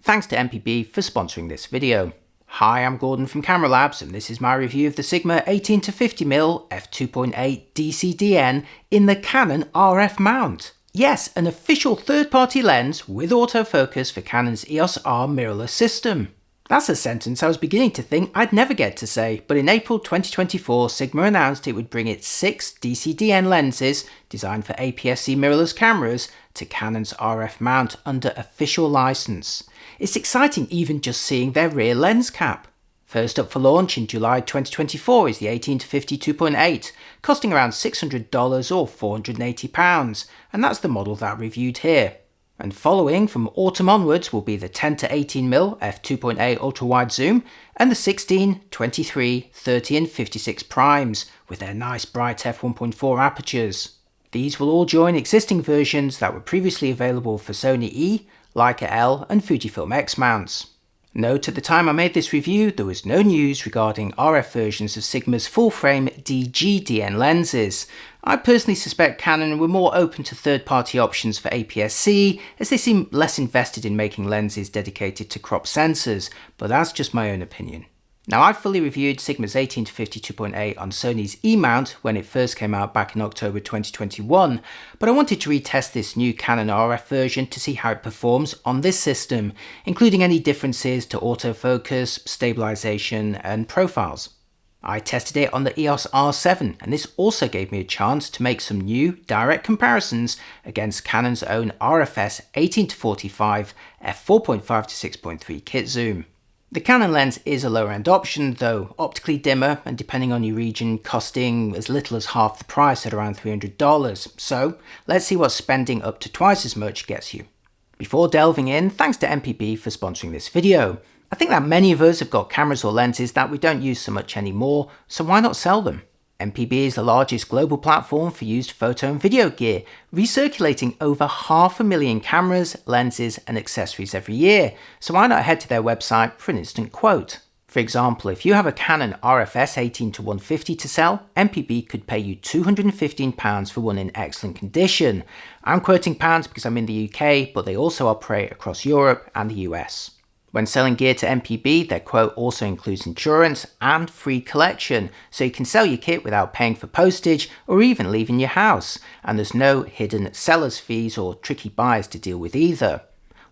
Thanks to MPB for sponsoring this video. Hi, I'm Gordon from Camera Labs, and this is my review of the Sigma 18-50mm f2.8 DCDN in the Canon RF mount. Yes, an official third-party lens with autofocus for Canon's EOS R mirrorless system. That's a sentence I was beginning to think I'd never get to say, but in April 2024, Sigma announced it would bring its 6 DCDN lenses, designed for APS-C mirrorless cameras, to Canon's RF mount under official license. It's exciting even just seeing their rear lens cap. First up for launch in July 2024 is the 18-50 2.8, costing around $600 or £480, and that's the model that I reviewed here. And following from autumn onwards will be the 10-18mm f2.8 ultra-wide zoom and the 16, 23, 30 and 56 primes with their nice bright f1.4 apertures. These will all join existing versions that were previously available for Sony E, Leica L and Fujifilm X mounts. Note, at the time I made this review, there was no news regarding RF versions of Sigma's full-frame DGDN lenses. I personally suspect Canon were more open to third-party options for APS-C, as they seem less invested in making lenses dedicated to crop sensors, but that's just my own opinion. Now, I fully reviewed Sigma's 18-50 2.8 on Sony's E mount when it first came out back in October 2021, but I wanted to retest this new Canon RF version to see how it performs on this system, including any differences to autofocus, stabilization and profiles. I tested it on the EOS R7, and this also gave me a chance to make some new direct comparisons against Canon's own RF-S 18-45 f4.5 to 6.3 kit zoom. The Canon lens is a lower end option, though optically dimmer and depending on your region costing as little as half the price at around $300, so let's see what spending up to twice as much gets you. Before delving in, thanks to MPB for sponsoring this video. I think that many of us have got cameras or lenses that we don't use so much anymore, so why not sell them? MPB is the largest global platform for used photo and video gear, recirculating over 500,000 cameras, lenses and accessories every year, so why not head to their website for an instant quote? For example, if you have a Canon RF-S 18-150 to sell, MPB could pay you £215 for one in excellent condition. I'm quoting pounds because I'm in the UK, but they also operate across Europe and the US. When selling gear to MPB, their quote also includes insurance and free collection, so you can sell your kit without paying for postage or even leaving your house, and there's no hidden seller's fees or tricky buyers to deal with either.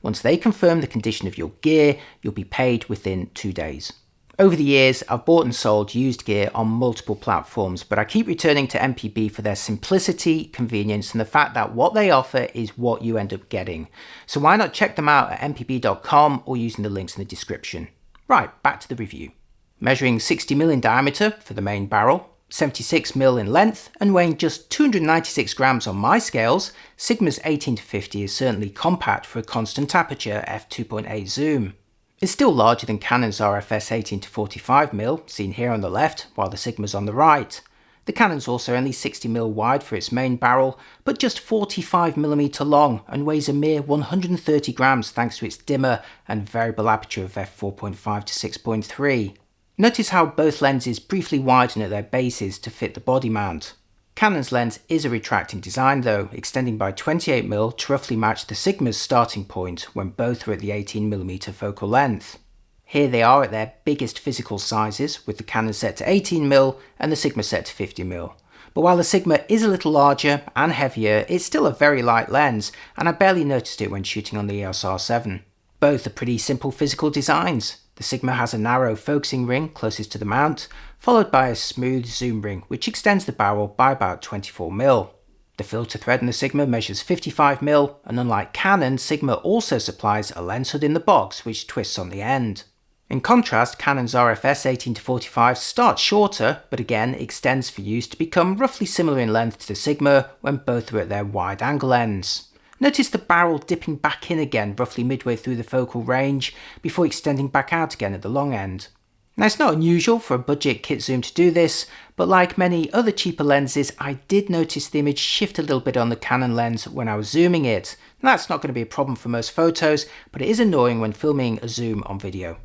Once they confirm the condition of your gear, you'll be paid within 2 days. Over the years, I've bought and sold used gear on multiple platforms, but I keep returning to MPB for their simplicity, convenience, and the fact that what they offer is what you end up getting. So why not check them out at mpb.com or using the links in the description. Right, back to the review. Measuring 60mm in diameter for the main barrel, 76mm in length, and weighing just 296 grams on my scales, Sigma's 18-50 is certainly compact for a constant aperture f2.8 zoom. It's still larger than Canon's RF-S 18-45mm, seen here on the left, while the Sigma's on the right. The Canon's also only 60mm wide for its main barrel, but just 45mm long and weighs a mere 130 grams thanks to its dimmer and variable aperture of f4.5 to 6.3. Notice how both lenses briefly widen at their bases to fit the body mount. Canon's lens is a retracting design though, extending by 28mm to roughly match the Sigma's starting point when both are at the 18mm focal length. Here they are at their biggest physical sizes, with the Canon set to 18mm and the Sigma set to 50mm. But while the Sigma is a little larger and heavier, it's still a very light lens, and I barely noticed it when shooting on the EOS R7. Both are pretty simple physical designs. The Sigma has a narrow focusing ring closest to the mount, followed by a smooth zoom ring which extends the barrel by about 24mm. The filter thread in the Sigma measures 55mm, and unlike Canon, Sigma also supplies a lens hood in the box which twists on the end. In contrast, Canon's RF-S 18-45 starts shorter, but again extends for use to become roughly similar in length to the Sigma when both are at their wide angle ends. Notice the barrel dipping back in again roughly midway through the focal range before extending back out again at the long end. Now, it's not unusual for a budget kit zoom to do this, but like many other cheaper lenses, I did notice the image shift a little bit on the Canon lens when I was zooming it. Now, that's not going to be a problem for most photos, but it is annoying when filming a zoom on video.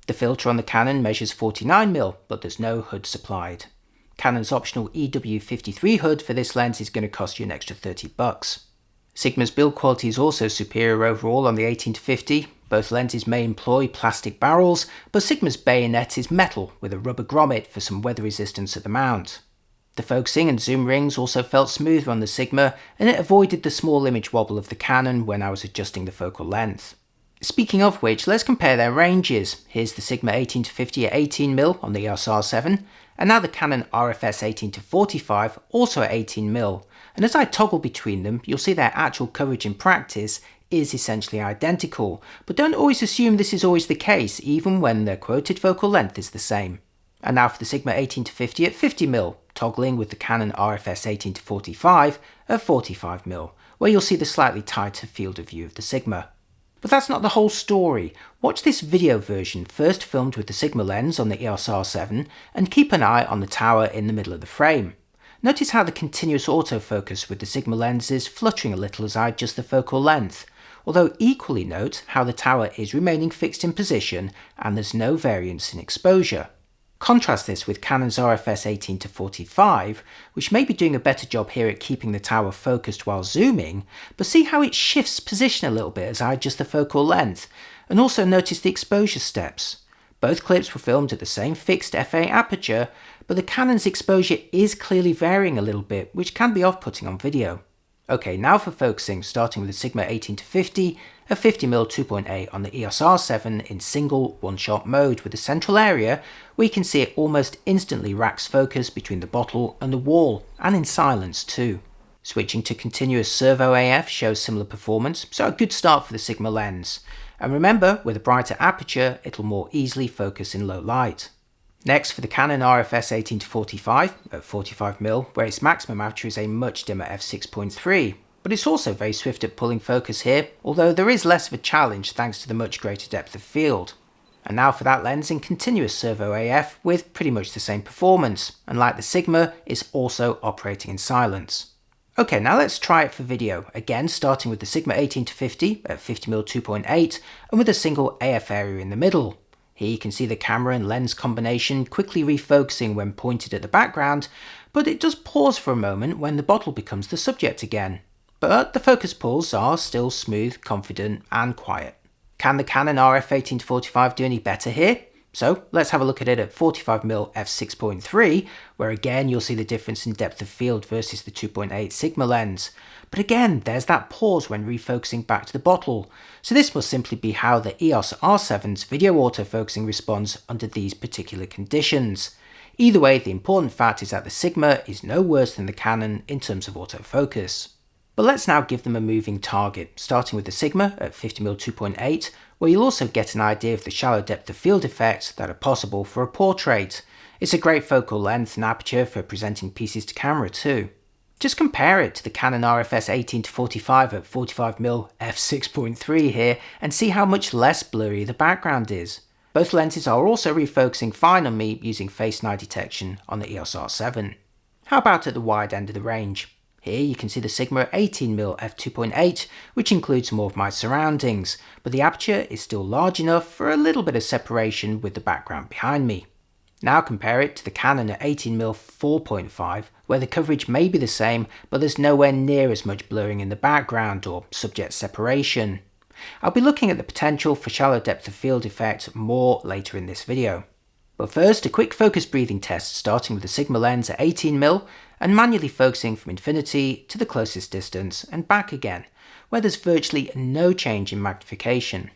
The filter on the Canon measures 49mm, but there's no hood supplied. Canon's optional EW53 hood for this lens is going to cost you an extra $30. Sigma's build quality is also superior overall on the 18-50, Both lenses may employ plastic barrels, but Sigma's bayonet is metal with a rubber grommet for some weather resistance at the mount. The focusing and zoom rings also felt smoother on the Sigma, and it avoided the small image wobble of the Canon when I was adjusting the focal length. Speaking of which, let's compare their ranges. Here's the Sigma 18-50 at 18mm on the EOS R7, and now the Canon RF-S 18-45 also at 18mm, and as I toggle between them, you'll see their actual coverage in practice is essentially identical, but don't always assume this is always the case, even when their quoted focal length is the same. And now for the Sigma 18-50 at 50mm, toggling with the Canon RF-S 18-45 at 45mm, where you'll see the slightly tighter field of view of the Sigma. But that's not the whole story. Watch this video version first filmed with the Sigma lens on the EOS R7 and keep an eye on the tower in the middle of the frame. Notice how the continuous autofocus with the Sigma lens is fluttering a little as I adjust the focal length, although equally note how the tower is remaining fixed in position and there's no variance in exposure. Contrast this with Canon's RF-S 18-45, which may be doing a better job here at keeping the tower focused while zooming, but see how it shifts position a little bit as I adjust the focal length, and also notice the exposure steps. Both clips were filmed at the same fixed f8 aperture, but the Canon's exposure is clearly varying a little bit, which can be off-putting on video. Okay, now for focusing, starting with the Sigma 18-50 at 50mm 2.8 on the EOS R7 in single one-shot mode with a central area where you can see it almost instantly racks focus between the bottle and the wall, and in silence too. Switching to continuous servo AF shows similar performance, so a good start for the Sigma lens. And remember, with a brighter aperture, it'll more easily focus in low light. Next for the Canon RF-S 18-45 at 45mm, where its maximum aperture is a much dimmer f6.3, but it's also very swift at pulling focus here, although there is less of a challenge thanks to the much greater depth of field. And now for that lens in continuous servo AF with pretty much the same performance, and like the Sigma, is also operating in silence. Okay, now let's try it for video, again starting with the Sigma 18-50 at 50mm 2.8 and with a single AF area in the middle. Here you can see the camera and lens combination quickly refocusing when pointed at the background, but it does pause for a moment when the bottle becomes the subject again. But the focus pulls are still smooth, confident and quiet. Can the Canon RF 18-45 do any better here? So let's have a look at it at 45mm f6.3, where again you'll see the difference in depth of field versus the 2.8 Sigma lens. But again, there's that pause when refocusing back to the bottle, so this must simply be how the EOS R7's video autofocusing responds under these particular conditions. Either way, the important fact is that the Sigma is no worse than the Canon in terms of autofocus. But let's now give them a moving target, starting with the Sigma at 50mm 2.8, where you'll also get an idea of the shallow depth of field effects that are possible for a portrait. It's a great focal length and aperture for presenting pieces to camera too. Just compare it to the Canon RF-S 18-45 at 45mm f6.3 here and see how much less blurry the background is. Both lenses are also refocusing fine on me using face and eye detection on the EOS R7. How about at the wide end of the range? Here you can see the Sigma 18mm f2.8, which includes more of my surroundings, but the aperture is still large enough for a little bit of separation with the background behind me. Now compare it to the Canon at 18mm 4.5, where the coverage may be the same, but there's nowhere near as much blurring in the background or subject separation. I'll be looking at the potential for shallow depth of field effect more later in this video. But first, a quick focus breathing test starting with the Sigma lens at 18mm and manually focusing from infinity to the closest distance and back again, where there's virtually no change in magnification.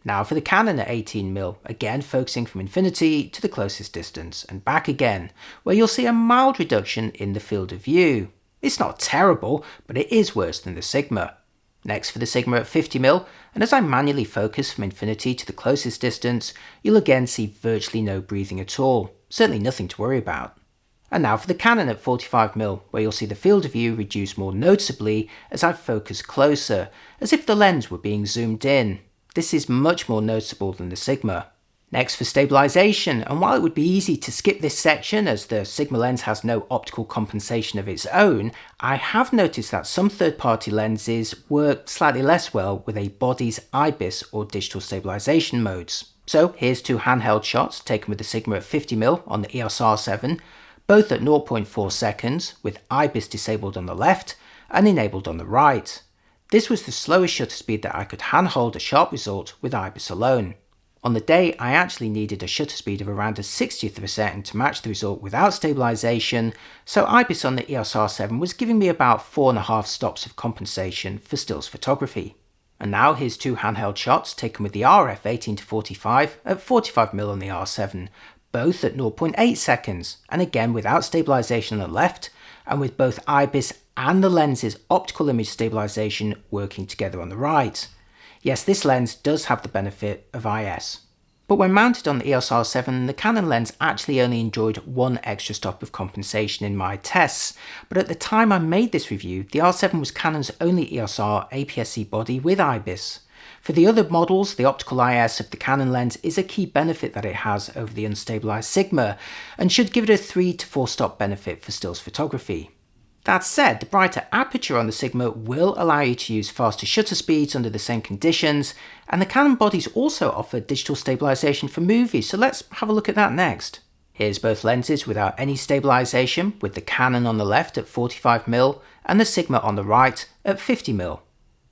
Now for the Canon at 18mm, again focusing from infinity to the closest distance and back again, where you'll see a mild reduction in the field of view. It's not terrible, but it is worse than the Sigma. Next for the Sigma at 50mm, and as I manually focus from infinity to the closest distance, you'll again see virtually no breathing at all, certainly nothing to worry about. And now for the Canon at 45mm, where you'll see the field of view reduce more noticeably as I focus closer, as if the lens were being zoomed in. This is much more noticeable than the Sigma. Next for stabilization, and while it would be easy to skip this section as the Sigma lens has no optical compensation of its own, I have noticed that some third-party lenses work slightly less well with a body's IBIS or digital stabilization modes. So here's two handheld shots taken with the Sigma at 50mm on the EOS R7, both at 0.4 seconds with IBIS disabled on the left and enabled on the right. This was the slowest shutter speed that I could handhold a sharp result with IBIS alone. On the day, I actually needed a shutter speed of around a 60th of a second to match the result without stabilization, so IBIS on the EOS R7 was giving me about 4.5 stops of compensation for stills photography. And now here's two handheld shots taken with the RF-18-45 at 45mm on the R7, both at 0.8 seconds, and again without stabilization on the left, and with both IBIS and the lens's optical image stabilization working together on the right. Yes, this lens does have the benefit of IS. But when mounted on the EOS R7, the Canon lens actually only enjoyed one extra stop of compensation in my tests, but at the time I made this review, the R7 was Canon's only EOS R APS-C body with IBIS. For the other models, the optical IS of the Canon lens is a key benefit that it has over the unstabilized Sigma, and should give it a 3 to 4 stop benefit for stills photography. That said, the brighter aperture on the Sigma will allow you to use faster shutter speeds under the same conditions, and the Canon bodies also offer digital stabilization for movies, so let's have a look at that next. Here's both lenses without any stabilization, with the Canon on the left at 45mm and the Sigma on the right at 50mm.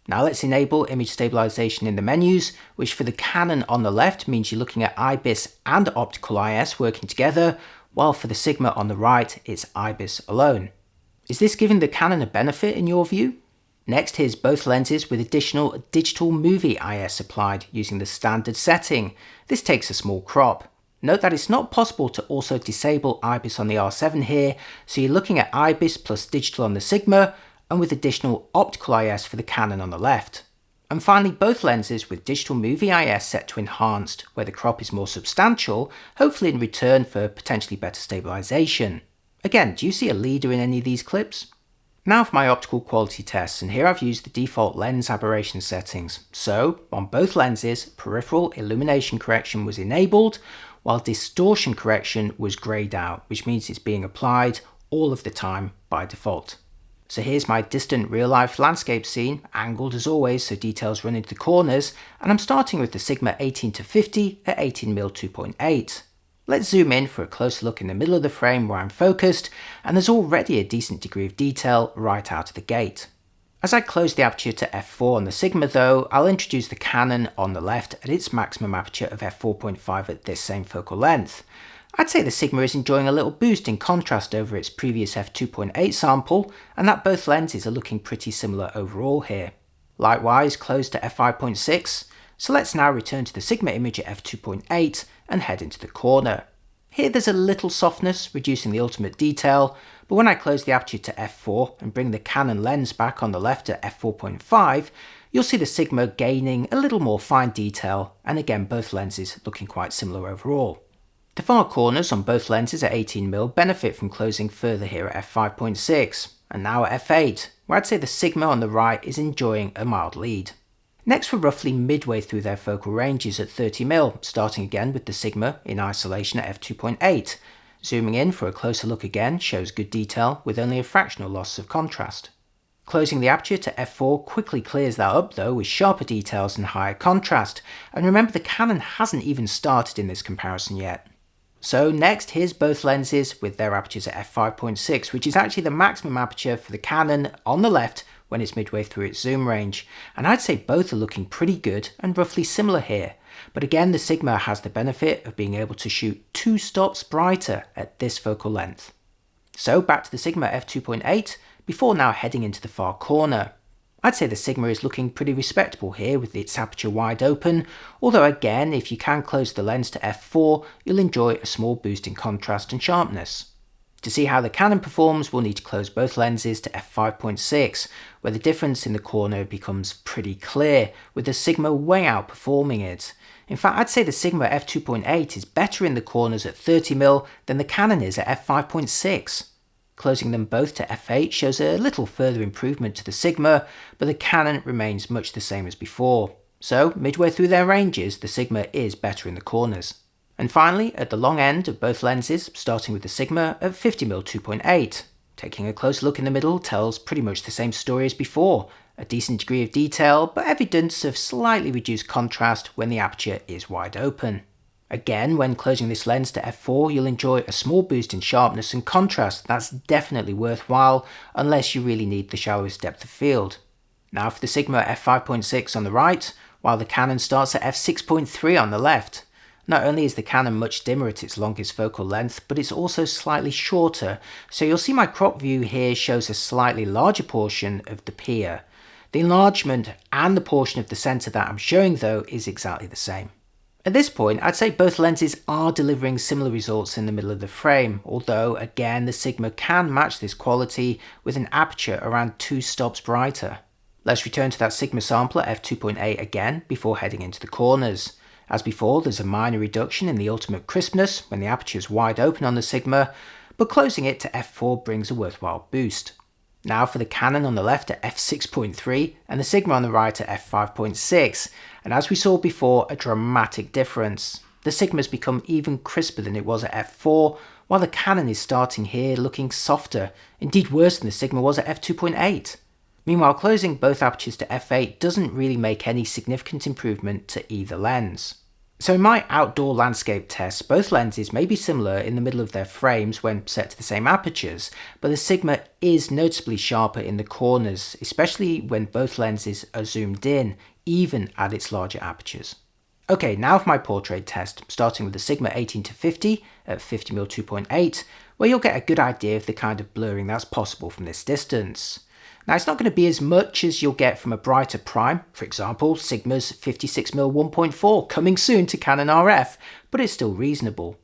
Now let's enable image stabilization in the menus, which for the Canon on the left means you're looking at IBIS and optical IS working together, while for the Sigma on the right it's IBIS alone. Is this giving the Canon a benefit in your view? Next, here's both lenses with additional digital movie IS applied using the standard setting. This takes a small crop. Note that it's not possible to also disable IBIS on the R7 here, so you're looking at IBIS plus digital on the Sigma, and with additional optical IS for the Canon on the left. And finally, both lenses with digital movie IS set to enhanced, where the crop is more substantial, hopefully in return for potentially better stabilization. Again, do you see a leader in any of these clips? Now for my optical quality tests, and here I've used the default lens aberration settings. So, on both lenses, peripheral illumination correction was enabled, while distortion correction was greyed out, which means it's being applied all of the time by default. So here's my distant real-life landscape scene, angled as always so details run into the corners, and I'm starting with the Sigma 18-50 at 18mm 2.8. Let's zoom in for a closer look in the middle of the frame where I'm focused, and there's already a decent degree of detail right out of the gate. As I close the aperture to f4 on the Sigma though, I'll introduce the Canon on the left at its maximum aperture of f4.5 at this same focal length. I'd say the Sigma is enjoying a little boost in contrast over its previous f2.8 sample, and that both lenses are looking pretty similar overall here. Likewise, close to f5.6, so let's now return to the Sigma image at f2.8 and head into the corner. Here there's a little softness, reducing the ultimate detail, but when I close the aperture to f4 and bring the Canon lens back on the left at f4.5, you'll see the Sigma gaining a little more fine detail, and again both lenses looking quite similar overall. The far corners on both lenses at 18mm benefit from closing further here at f5.6, and now at f8, where I'd say the Sigma on the right is enjoying a mild lead. Next, we're roughly midway through their focal ranges at 30mm, starting again with the Sigma in isolation at f2.8. Zooming in for a closer look again shows good detail with only a fractional loss of contrast. Closing the aperture to f4 quickly clears that up though with sharper details and higher contrast, and remember the Canon hasn't even started in this comparison yet. So next, here's both lenses with their apertures at f5.6, which is actually the maximum aperture for the Canon on the left when it's midway through its zoom range, and I'd say both are looking pretty good and roughly similar here, but again the Sigma has the benefit of being able to shoot 2 stops brighter at this focal length. So back to the Sigma f2.8 before now heading into the far corner. I'd say the Sigma is looking pretty respectable here with its aperture wide open, although again if you can close the lens to f4 you'll enjoy a small boost in contrast and sharpness. To see how the Canon performs, we'll need to close both lenses to f5.6, where the difference in the corner becomes pretty clear, with the Sigma way outperforming it. In fact, I'd say the Sigma f2.8 is better in the corners at 30mm than the Canon is at f5.6. Closing them both to f8 shows a little further improvement to the Sigma, but the Canon remains much the same as before. So, midway through their ranges, the Sigma is better in the corners. And finally, at the long end of both lenses, starting with the Sigma at 50mm 2.8. Taking a close look in the middle tells pretty much the same story as before, a decent degree of detail, but evidence of slightly reduced contrast when the aperture is wide open. Again, when closing this lens to f4, you'll enjoy a small boost in sharpness and contrast. That's definitely worthwhile, unless you really need the shallowest depth of field. Now for the Sigma f5.6 on the right, while the Canon starts at f6.3 on the left. Not only is the Canon much dimmer at its longest focal length, but it's also slightly shorter, so you'll see my crop view here shows a slightly larger portion of the pier. The enlargement and the portion of the centre that I'm showing though is exactly the same. At this point, I'd say both lenses are delivering similar results in the middle of the frame, although again the Sigma can match this quality with an aperture around 2 stops brighter. Let's return to that Sigma sample at f2.8 again before heading into the corners. As before, there's a minor reduction in the ultimate crispness when the aperture is wide open on the Sigma, but closing it to f4 brings a worthwhile boost. Now for the Canon on the left at f6.3 and the Sigma on the right at f5.6, and as we saw before, a dramatic difference. The Sigma's become even crisper than it was at f4, while the Canon is starting here looking softer, indeed worse than the Sigma was at f2.8. Meanwhile, closing both apertures to f8 doesn't really make any significant improvement to either lens. So in my outdoor landscape tests, both lenses may be similar in the middle of their frames when set to the same apertures, but the Sigma is noticeably sharper in the corners, especially when both lenses are zoomed in, even at its larger apertures. Okay, now for my portrait test, starting with the Sigma 18-50 at 50mm 2.8, where you'll get a good idea of the kind of blurring that's possible from this distance. Now it's not going to be as much as you'll get from a brighter prime, for example Sigma's 56mm 1.4 coming soon to Canon RF, but it's still reasonable.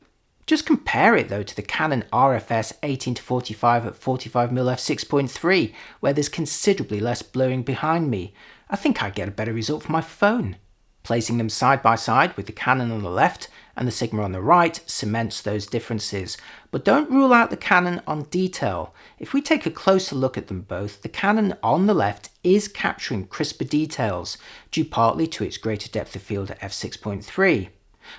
Just compare it though to the Canon RF-S 18-45 at 45mm f6.3, where there's considerably less blurring behind me. I think I get a better result from my phone. Placing them side by side with the Canon on the left and the Sigma on the right cements those differences, but don't rule out the Canon on detail. If we take a closer look at them both, the Canon on the left is capturing crisper details, due partly to its greater depth of field at f6.3.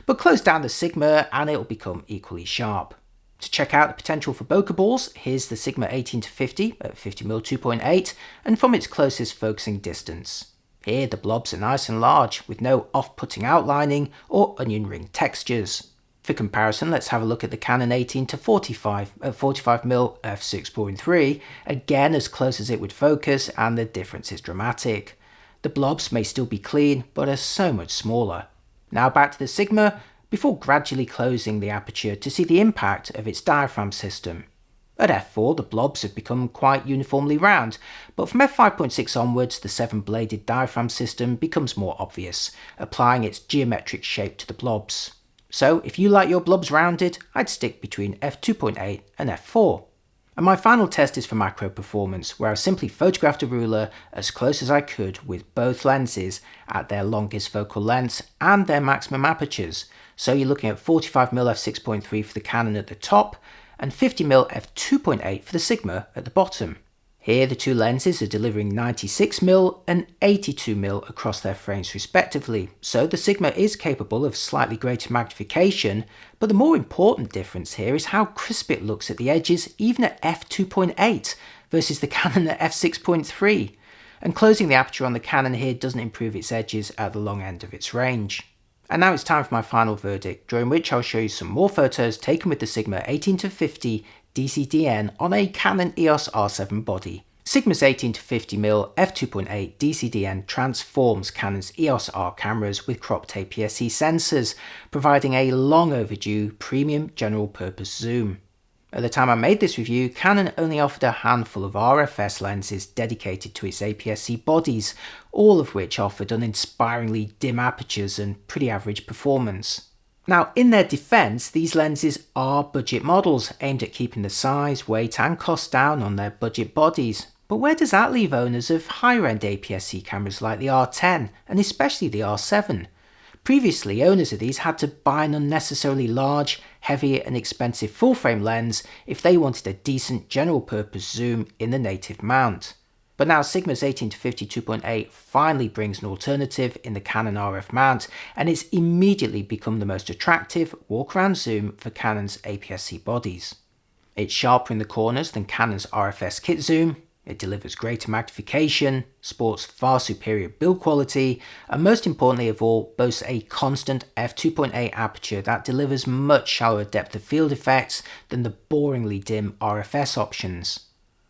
But close down the Sigma and it'll become equally sharp. To check out the potential for bokeh balls, here's the Sigma 18-50 at 50mm 2.8 and from its closest focusing distance. Here the blobs are nice and large, with no off-putting outlining or onion ring textures. For comparison, let's have a look at the Canon 18-45 at 45mm f6.3, again as close as it would focus, and the difference is dramatic. The blobs may still be clean, but are so much smaller. Now back to the Sigma, before gradually closing the aperture to see the impact of its diaphragm system. At f4 the blobs have become quite uniformly round, but from f5.6 onwards the 7-bladed diaphragm system becomes more obvious, applying its geometric shape to the blobs. So if you like your blobs rounded, I'd stick between f2.8 and f4. And my final test is for macro performance, where I simply photographed a ruler as close as I could with both lenses at their longest focal lengths and their maximum apertures. So you're looking at 45mm f6.3 for the Canon at the top, and 50mm f2.8 for the Sigma at the bottom. Here the two lenses are delivering 96mm and 82mm across their frames respectively, so the Sigma is capable of slightly greater magnification, but the more important difference here is how crisp it looks at the edges even at f2.8 versus the Canon at f6.3, and closing the aperture on the Canon here doesn't improve its edges at the long end of its range. And now it's time for my final verdict, during which I'll show you some more photos taken with the Sigma 18-50 DCDN on a Canon EOS R7 body. Sigma's 18-50mm f2.8 DCDN transforms Canon's EOS R cameras with cropped APS-C sensors, providing a long overdue premium general purpose zoom. At the time I made this review, Canon only offered a handful of RF-S lenses dedicated to its APS-C bodies, all of which offered uninspiringly dim apertures and pretty average performance. Now, in their defense, these lenses are budget models aimed at keeping the size, weight and cost down on their budget bodies. But where does that leave owners of higher-end APS-C cameras like the R10 and especially the R7? Previously, owners of these had to buy an unnecessarily large, heavy and expensive full-frame lens if they wanted a decent general-purpose zoom in the native mount. But now Sigma's 18-50 2.8 finally brings an alternative in the Canon RF mount, and it's immediately become the most attractive walk-around zoom for Canon's APS-C bodies. It's sharper in the corners than Canon's RF-S kit zoom, it delivers greater magnification, sports far superior build quality, and most importantly of all, boasts a constant f2.8 aperture that delivers much shallower depth of field effects than the boringly dim RF-S options.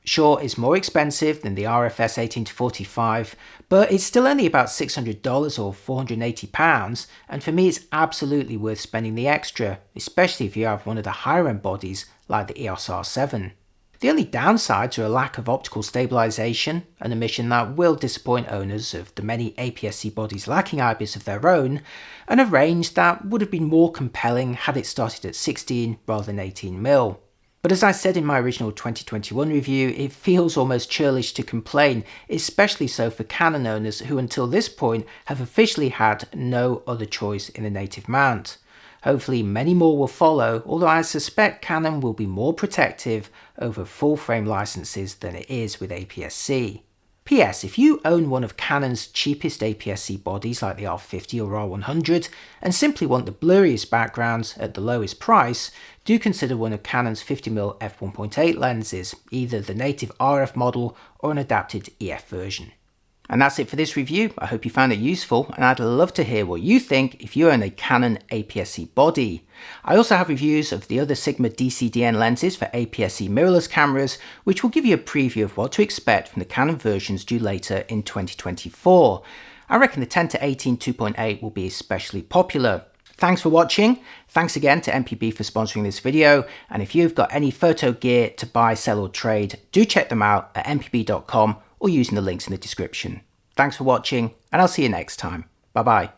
Sure, it's more expensive than the RF-S 18-45, but it's still only about $600 or £480, and for me it's absolutely worth spending the extra, especially if you have one of the higher end bodies like the EOS R7. The only downsides are a lack of optical stabilization, an omission that will disappoint owners of the many APS-C bodies lacking IBIS of their own, and a range that would have been more compelling had it started at 16 rather than 18mm. But as I said in my original 2021 review, it feels almost churlish to complain, especially so for Canon owners who until this point have officially had no other choice in a native mount. Hopefully many more will follow, although I suspect Canon will be more protective over full frame licenses than it is with APS-C. P.S. If you own one of Canon's cheapest APS-C bodies like the R50 or R100 and simply want the blurriest backgrounds at the lowest price, do consider one of Canon's 50mm f1.8 lenses, either the native RF model or an adapted EF version. And that's it for this review. I hope you found it useful, and I'd love to hear what you think if you own a Canon APS-C body. I also have reviews of the other Sigma DCDN lenses for APS-C mirrorless cameras, which will give you a preview of what to expect from the Canon versions due later in 2024. I reckon the 10 to 18 2.8 will be especially popular. Thanks for watching. Thanks again to MPB for sponsoring this video, and if you've got any photo gear to buy, sell or trade, do check them out at mpb.com or using the links in the description. Thanks for watching, and I'll see you next time. Bye bye.